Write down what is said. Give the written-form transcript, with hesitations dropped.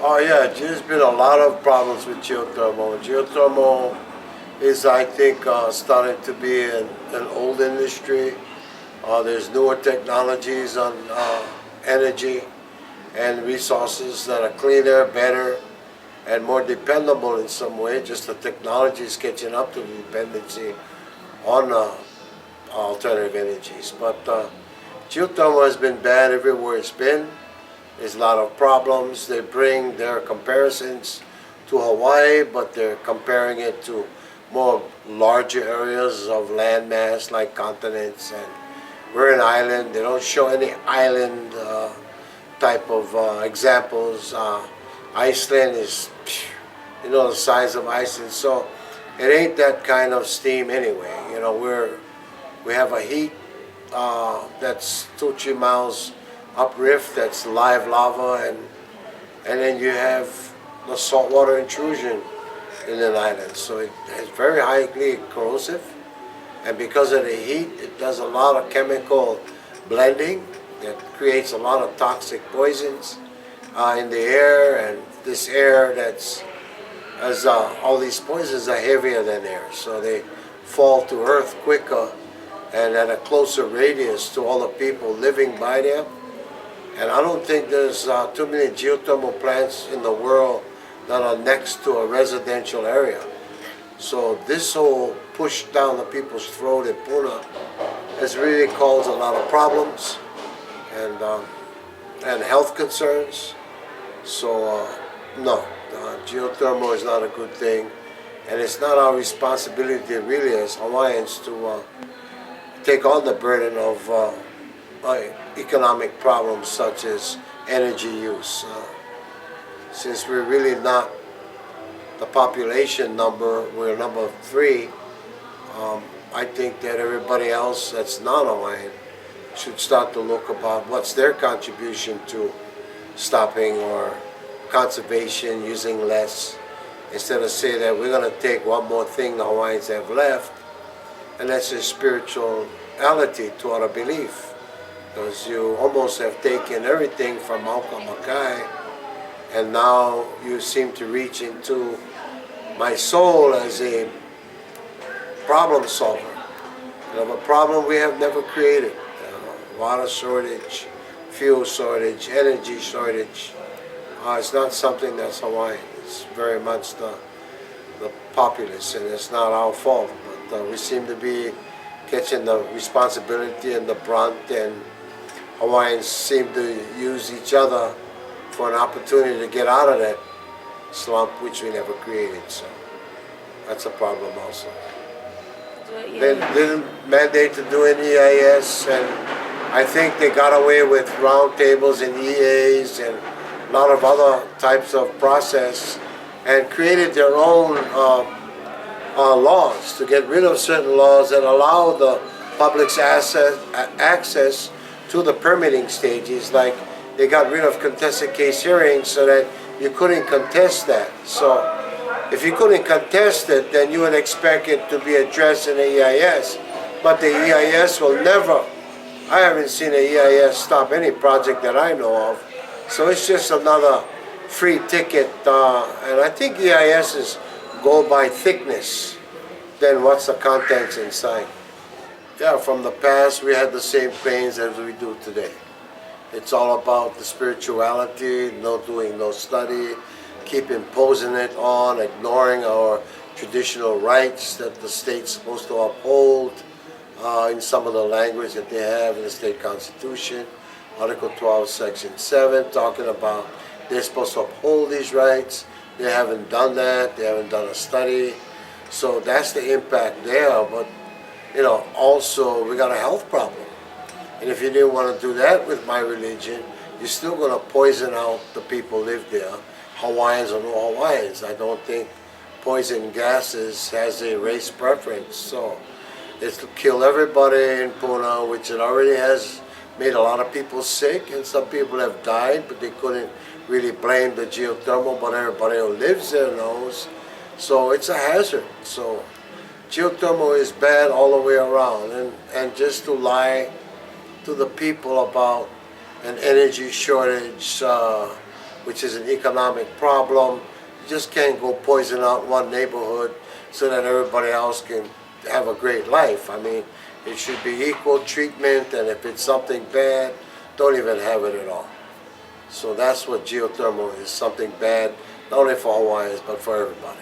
Oh yeah, there's been a lot of problems with geothermal. Geothermal is, I think, starting to be an old industry. There's newer technologies on energy and resources that are cleaner, better, and more dependable in some way. Just the technology is catching up to the dependency on alternative energies. But geothermal has been bad everywhere it's been. There's a lot of problems. They bring their comparisons to Hawaii, but they're comparing it to more larger areas of landmass like continents. And we're an island. They don't show any island type of examples. Iceland is, the size of Iceland. So it ain't that kind of steam anyway. We have a heat that's 2-3 miles uprift, that's live lava, and then you have the saltwater intrusion in an island. So it is very highly corrosive, and because of the heat, it does a lot of chemical blending that creates a lot of toxic poisons in the air, and this air all these poisons are heavier than air, so they fall to earth quicker and at a closer radius to all the people living by there. And I don't think there's too many geothermal plants in the world that are next to a residential area. So this whole push down the people's throat in Puna has really caused a lot of problems and health concerns. So no, geothermal is not a good thing, and it's not our responsibility really as Hawaiians to take on the burden of economic problems such as energy use. Since we're really not the population number, we're number 3, I think that everybody else that's non-Hawaiian should start to look about what's their contribution to stopping or conservation, using less, instead of say that we're going to take one more thing the Hawaiians have left, and that's a spirituality to our belief. Because you almost have taken everything from Mauka Makai, and now you seem to reach into my soul as a problem solver. A problem we have never created. Water shortage, fuel shortage, energy shortage. It's not something that's Hawaiian. It's very much the populace, and it's not our fault. But we seem to be catching the responsibility and the brunt, and Hawaiians seem to use each other for an opportunity to get out of that slump which we never created. So that's a problem also. They didn't mandate to do an EIS, and I think they got away with roundtables and EAs and a lot of other types of process, and created their own laws to get rid of certain laws that allow the public's access to the permitting stages. Like they got rid of contested case hearings so that you couldn't contest that. So if you couldn't contest it, then you would expect it to be addressed in the EIS. But the EIS will never, I haven't seen an EIS stop any project that I know of. So it's just another free ticket. And I think EISs go by thickness than what's the contents inside. Yeah, from the past we had the same claims as we do today. It's all about the spirituality, doing no study, keep imposing it on, ignoring our traditional rights that the state's supposed to uphold in some of the language that they have in the state constitution. Article 12, Section 7, talking about they're supposed to uphold these rights. They haven't done that. They haven't done a study. So that's the impact there. But, also we got a health problem. And if you didn't want to do that with my religion, you're still going to poison out the people who live there, Hawaiians or no Hawaiians. I don't think poison gases has a race preference. So it's to kill everybody in Puna, which it already has made a lot of people sick, and some people have died, but they couldn't really blame the geothermal, but everybody who lives there knows. So it's a hazard. So geothermal is bad all the way around, and just to lie to the people about an energy shortage which is an economic problem. You just can't go poison out one neighborhood so that everybody else can have a great life. I mean, it should be equal treatment, and if it's something bad, don't even have it at all. So that's what geothermal is, something bad, not only for Hawaiians, but for everybody.